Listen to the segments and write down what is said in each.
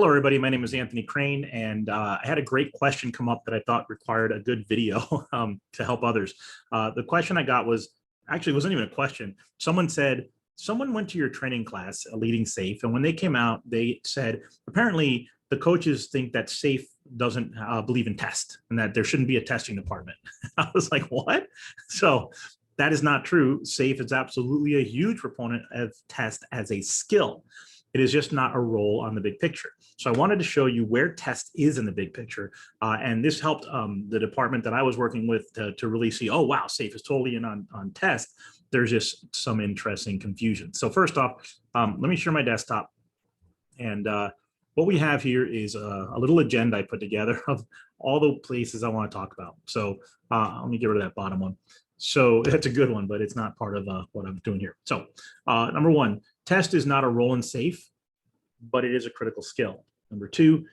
Hello, everybody. My name is Anthony Crain, and I had a great question come up that I thought required a good video to help others. The question I got was, actually, it wasn't even a question. Someone said, someone went to your training class, Leading Safe, and when they came out, they said, apparently, the coaches think that Safe doesn't believe in test and that there shouldn't be a testing department. I was like, what? So that is not true. Safe is absolutely a huge proponent of test as a skill. It is just not a role on the big picture. So I wanted to show you where test is in the big picture. And this helped the department that I was working with to really see, oh, wow, Safe is totally in on test. There's just some interesting confusion. So first off, let me share my desktop. And what we have here is a little agenda I put together of all the places I want to talk about. So let me get rid of that bottom one. So that's a good one, but it's not part of what I'm doing here. So number one, test is not a role in Safe, but it is a critical skill. Number two,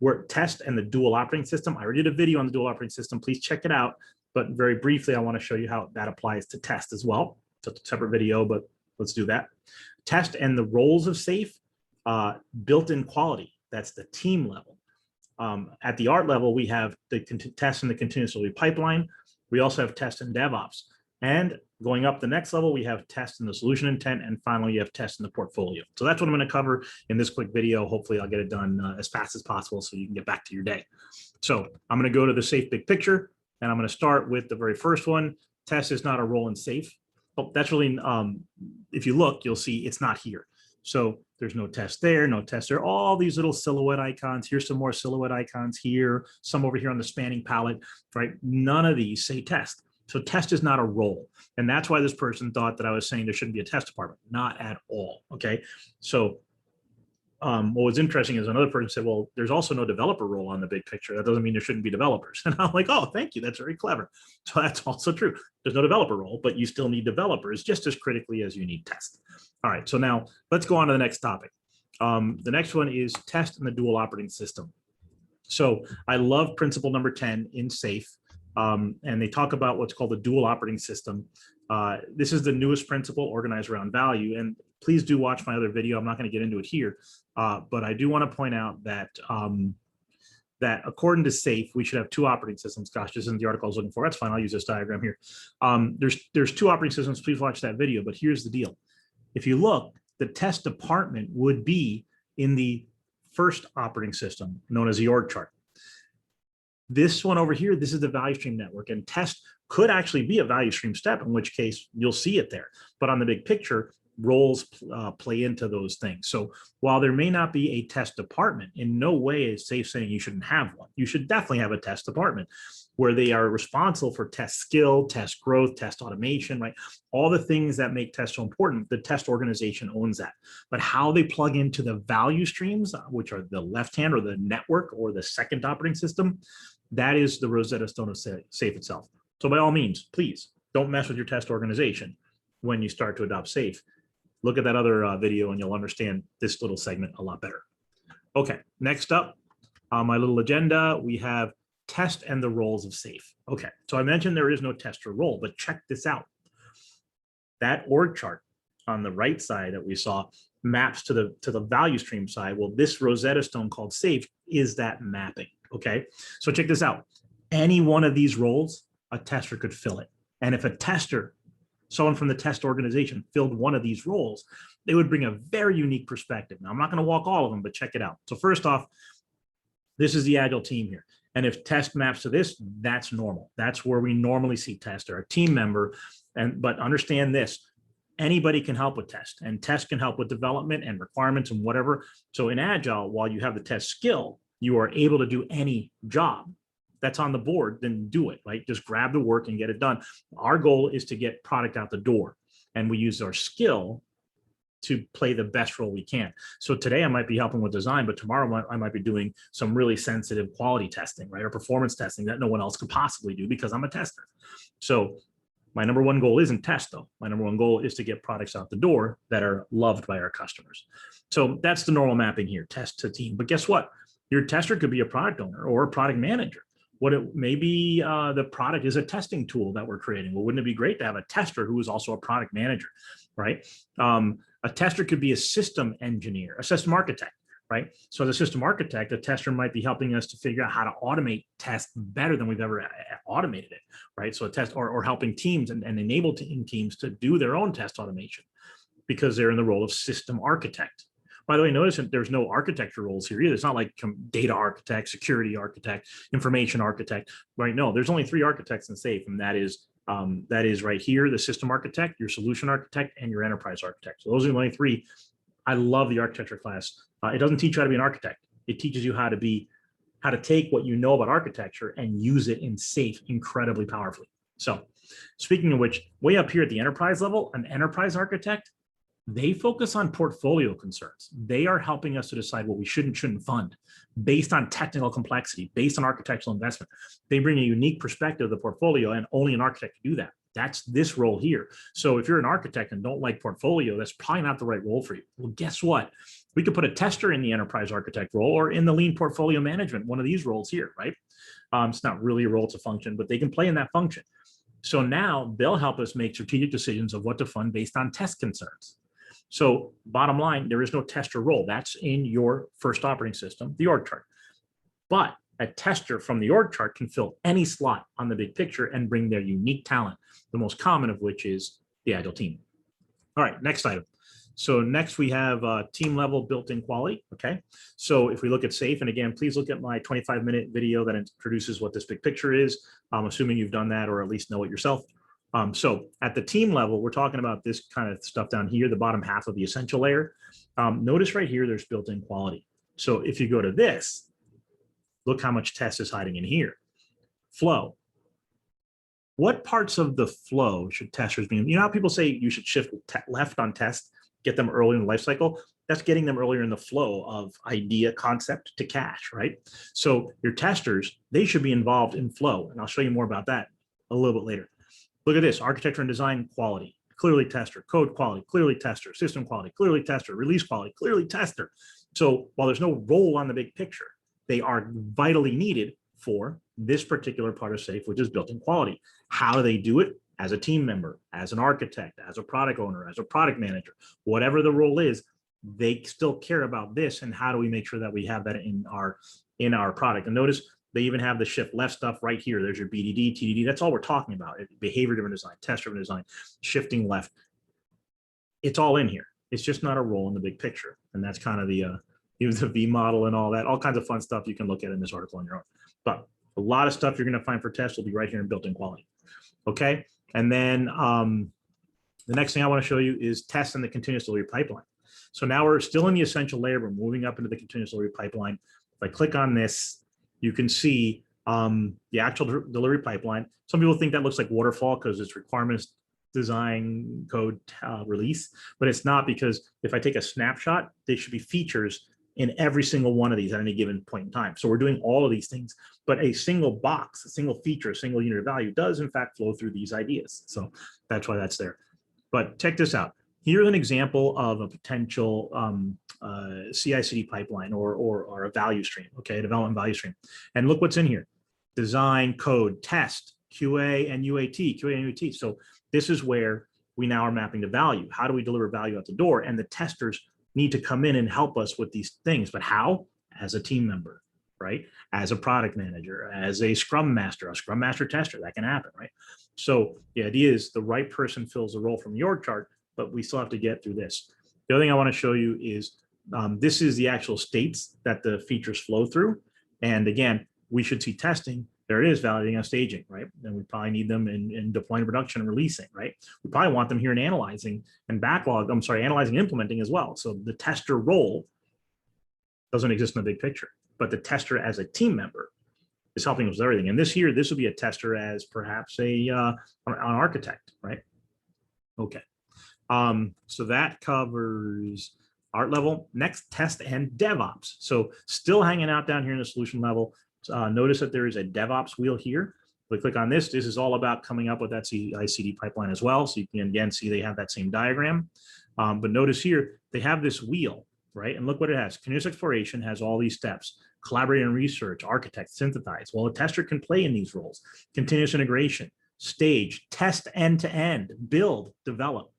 we're test and the dual operating system. I already did a video on the dual operating system. Please check it out. But very briefly, I want to show you how that applies to test as well. It's a separate video, but let's do that. Test and the roles of Safe, built-in quality. That's the team level. At the art level, we have the test and the continuous delivery pipeline. We also have test and DevOps. And going up the next level, we have test in the solution intent, and finally, you have test in the portfolio. So that's what I'm going to cover in this quick video. Hopefully, I'll get it done as fast as possible so you can get back to your day. So I'm going to go to the Safe big picture, and I'm going to start with the very first one. Test is not a role in Safe. Oh, that's really, if you look, you'll see it's not here. So there's no test there, no test there. All these little silhouette icons. Here's some more silhouette icons here, some over here on the spanning palette, right? None of these say test. So test is not a role. And that's why this person thought that I was saying there shouldn't be a test department. Not at all, okay? So what was interesting is another person said, well, there's also no developer role on the big picture. That doesn't mean there shouldn't be developers. And I'm like, oh, thank you. That's very clever. So that's also true. There's no developer role, but you still need developers just as critically as you need test. All right, so now let's go on to the next topic. The next one is test and the dual operating system. So I love principle number 10 in Safe. And they talk about what's called the dual operating system. This is the newest principle organized around value. And please do watch my other video. I'm not going to get into it here, but I do want to point out that that according to Safe, we should have two operating systems. Gosh, this isn't the article I was looking for. That's fine. I'll use this diagram here. There's two operating systems. Please watch that video. But here's the deal. If you look, the test department would be in the first operating system, known as the org chart. This one over here, this is the value stream network, and test could actually be a value stream step, in which case you'll see it there. But on the big picture, roles play into those things. So while there may not be a test department, in no way is Safe saying you shouldn't have one. You should definitely have a test department where they are responsible for test skill, test growth, test automation, right? All the things that make test so important, the test organization owns that. But how they plug into the value streams, which are the left-hand or the network or the second operating system, that is the Rosetta Stone of Safe itself. So by all means, please don't mess with your test organization when you start to adopt Safe. Look at that other video and you'll understand this little segment a lot better. Okay, next up on my little agenda, we have test and the roles of Safe. Okay, so I mentioned there is no test or role, but check this out. That org chart on the right side that we saw maps to the value stream side. Well, this Rosetta Stone called Safe is that mapping. Okay, so check this out. Any one of these roles, a tester could fill it. And if a tester, someone from the test organization, filled one of these roles, they would bring a very unique perspective. Now, I'm not going to walk all of them, but check it out. So first off, this is the Agile team here. And if test maps to this, that's normal. That's where we normally see tester, a team member. But understand this, anybody can help with test, and test can help with development and requirements and whatever. So in Agile, while you have the test skill, you are able to do any job that's on the board, then do it, right? Just grab the work and get it done. Our goal is to get product out the door, and we use our skill to play the best role we can. So today I might be helping with design, but tomorrow I might be doing some really sensitive quality testing, right? Or performance testing that no one else could possibly do because I'm a tester. So my number one goal isn't test though. My number one goal is to get products out the door that are loved by our customers. So that's the normal mapping here, test to team. But guess what? Your tester could be a product owner or a product manager. Maybe the product is a testing tool that we're creating. Well, wouldn't it be great to have a tester who is also a product manager, right? A tester could be a system engineer, a system architect, right? So the system architect, a tester might be helping us to figure out how to automate tests better than we've ever automated it, right? So a test or helping teams and enable teams to do their own test automation because they're in the role of system architect. By the way, notice that there's no architecture roles here either. It's not like data architect, security architect, information architect, right? No, there's only 3 architects in SAFe, and that is right here, the system architect, your solution architect, and your enterprise architect. So those are the only 3. I love the architecture class. It doesn't teach you how to be an architect. It teaches you how to take what you know about architecture and use it in SAFe incredibly powerfully. So speaking of which, way up here at the enterprise level, an enterprise architect, they focus on portfolio concerns. They are helping us to decide what we should and shouldn't fund based on technical complexity, based on architectural investment. They bring a unique perspective of the portfolio, and only an architect can do that. That's this role here. So if you're an architect and don't like portfolio, that's probably not the right role for you. Well, guess what? We could put a tester in the enterprise architect role or in the lean portfolio management, one of these roles here, right? It's not really a role, it's a function, but they can play in that function. So now they'll help us make strategic decisions of what to fund based on test concerns. So bottom line, there is no tester role. That's in your first operating system, the org chart. But a tester from the org chart can fill any slot on the big picture and bring their unique talent, the most common of which is the Agile team. All right, next item. So next we have team level built-in quality, okay? So if we look at SAFe, and again, please look at my 25-minute video that introduces what this big picture is. I'm assuming you've done that or at least know it yourself. So at the team level, we're talking about this kind of stuff down here, the bottom half of the essential layer. Notice right here, there's built-in quality. So if you go to this, look how much test is hiding in here. Flow. What parts of the flow should testers be in? You know how people say you should shift left on test, get them early in the life cycle? That's getting them earlier in the flow of idea concept to cache, right? So your testers, they should be involved in flow. And I'll show you more about that a little bit later. Look at this, architecture and design quality, clearly tester, code quality, clearly tester, system quality, clearly tester, release quality, clearly tester. So while there's no role on the big picture, they are vitally needed for this particular part of SAFe, which is built-in quality. How do they do it? As a team member, as an architect, as a product owner, as a product manager, whatever the role is, they still care about this. And how do we make sure that we have that in our product? And notice they even have the shift left stuff right here. There's your BDD, TDD. That's all we're talking about. Behavior-driven design, test-driven design, shifting left. It's all in here. It's just not a role in the big picture. And that's kind of the V model and all that, all kinds of fun stuff you can look at in this article on your own. But a lot of stuff you're going to find for tests will be right here in built-in quality. Okay. And then the next thing I want to show you is tests in the continuous delivery pipeline. So now we're still in the essential layer. We're moving up into the continuous delivery pipeline. If I click on this, you can see the actual delivery pipeline. Some people think that looks like waterfall because it's requirements, design, code, release, but it's not, because if I take a snapshot, there should be features in every single one of these at any given point in time. So we're doing all of these things, but a single box, a single feature, a single unit of value does in fact flow through these ideas. So that's why that's there. But check this out. Here's an example of a potential CI/CD pipeline or a value stream, okay, a development value stream. And look what's in here: design, code, test, QA, and UAT. So this is where we now are mapping to value. How do we deliver value out the door? And the testers need to come in and help us with these things. But how? As a team member, right? As a product manager, as a scrum master tester, that can happen, right? So the idea is the right person fills the role from the org chart, but we still have to get through this. The other thing I want to show you is this is the actual states that the features flow through. And again, we should see testing. There it is, validating and staging, right? And we probably need them in deploying, production, and releasing, right? We probably want them here in analyzing and backlog, analyzing and implementing as well. So the tester role doesn't exist in the big picture, but the tester as a team member is helping us with everything. And this would be a tester as perhaps an architect, right? Okay. So that covers art level. Next, test and DevOps. So still hanging out down here in the solution level. Notice that there is a DevOps wheel here. If we click on this, this is all about coming up with that CI/CD pipeline as well. So you can again see they have that same diagram. But notice here, they have this wheel, right? And look what it has. Continuous exploration has all these steps: collaborate and research, architect, synthesize. Well, a tester can play in these roles: continuous integration, stage, test end-to-end, build, develop.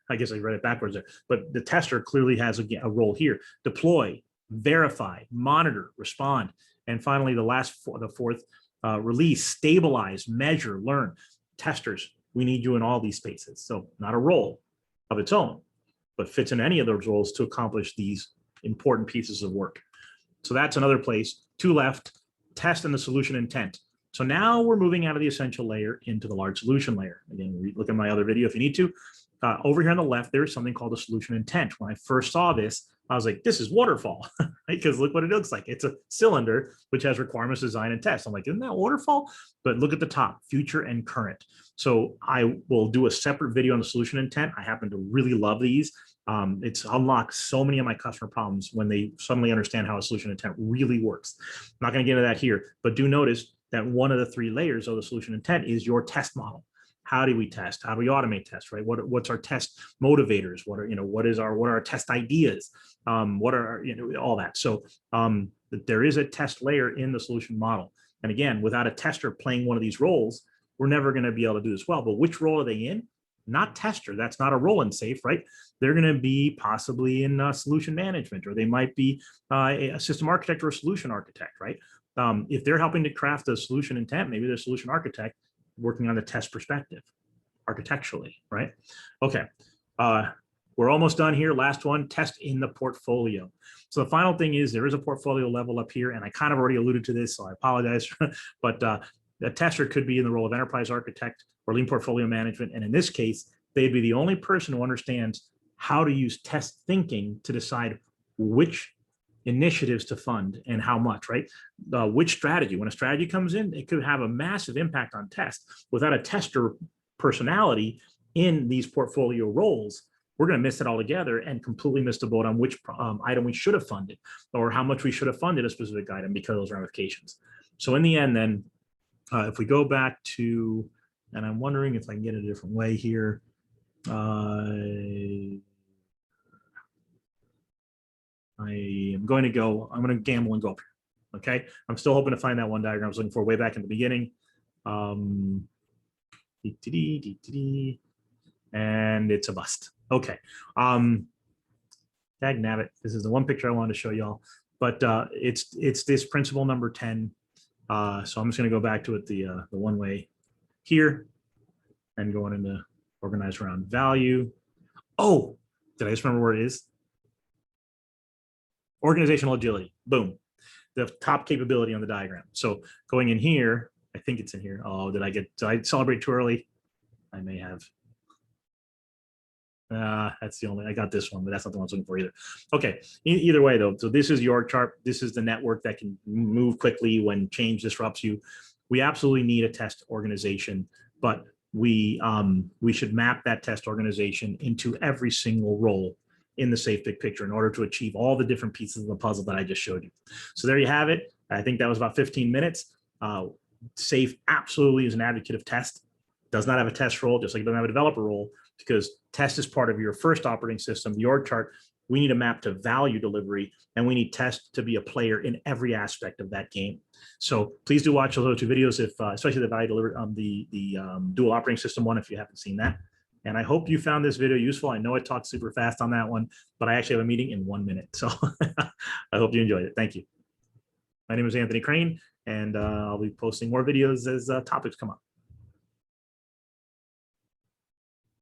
I guess I read it backwards there, but the tester clearly has a role here: deploy, verify, monitor, respond. And finally, the fourth, release, stabilize, measure, learn. Testers, we need you in all these spaces. So not a role of its own, but fits in any of those roles to accomplish these important pieces of work. So that's another place. Two left, test and the solution intent. So now we're moving out of the essential layer into the large solution layer. Again, look at my other video if you need to. Over here on the left, there's something called a solution intent. When I first saw this, I was like, this is waterfall, right? Because look what it looks like. It's a cylinder which has requirements, design, and test. I'm like, isn't that waterfall? But look at the top, future and current. So I will do a separate video on the solution intent. I happen to really love these. It's unlocked so many of my customer problems when they suddenly understand how a solution intent really works. I'm not going to get into that here, but do notice that one of the three layers of the solution intent is your test model. How do we test? How do we automate tests, right? What's our test motivators? What are our test ideas? What are, all that. So there is a test layer in the solution model. And again, without a tester playing one of these roles, we're never going to be able to do this well. But which role are they in? Not tester. That's not a role in SAFe, right? They're going to be possibly in solution management, or they might be a system architect or a solution architect, right? If they're helping to craft a solution intent, maybe they're a solution architect working on the test perspective, architecturally, right? Okay, we're almost done here. Last one, test in the portfolio. So the final thing is there is a portfolio level up here, and I kind of already alluded to this, so I apologize, but the tester could be in the role of enterprise architect or lean portfolio management, and in this case, they'd be the only person who understands how to use test thinking to decide which initiatives to fund and how much, right? Which strategy, when a strategy comes in, it could have a massive impact on test. Without a tester personality in these portfolio roles, we're going to miss it all together and completely miss the boat on which item we should have funded or how much we should have funded a specific item because of those ramifications. So in the end, then, if we go back to, and I'm wondering if I can get it a different way here. I'm going to gamble and go up here. Okay. I'm still hoping to find that one diagram I was looking for way back in the beginning. And it's a bust. Okay. Dag nabbit. This is the one picture I wanted to show y'all, but it's this principle number 10. So I'm just going to go back to it the one way here and going into organize around value. Oh, did I just remember where it is? Organizational agility, boom, the top capability on the diagram. So going in here, I think it's in here. Oh, did I celebrate too early? I may have. That's the only, I got this one, but that's not the one I was looking for either. Okay, either way though, so this is your chart. This is the network that can move quickly when change disrupts you. We absolutely need a test organization, but we should map that test organization into every single role in the SAFe big picture in order to achieve all the different pieces of the puzzle that I just showed you. So there you have it. I think that was about 15 minutes. SAFe absolutely is an advocate of test. Does not have a test role, just like it doesn't have a developer role, because test is part of your first operating system, the org chart. We need a map to value delivery, and we need test to be a player in every aspect of that game. So please do watch those two videos, if especially the value delivery on the dual operating system one, if you haven't seen that. And I hope you found this video useful. I know I talked super fast on that one, but I actually have a meeting in 1 minute. So I hope you enjoyed it. Thank you. My name is Anthony Crain, and I'll be posting more videos as topics come up.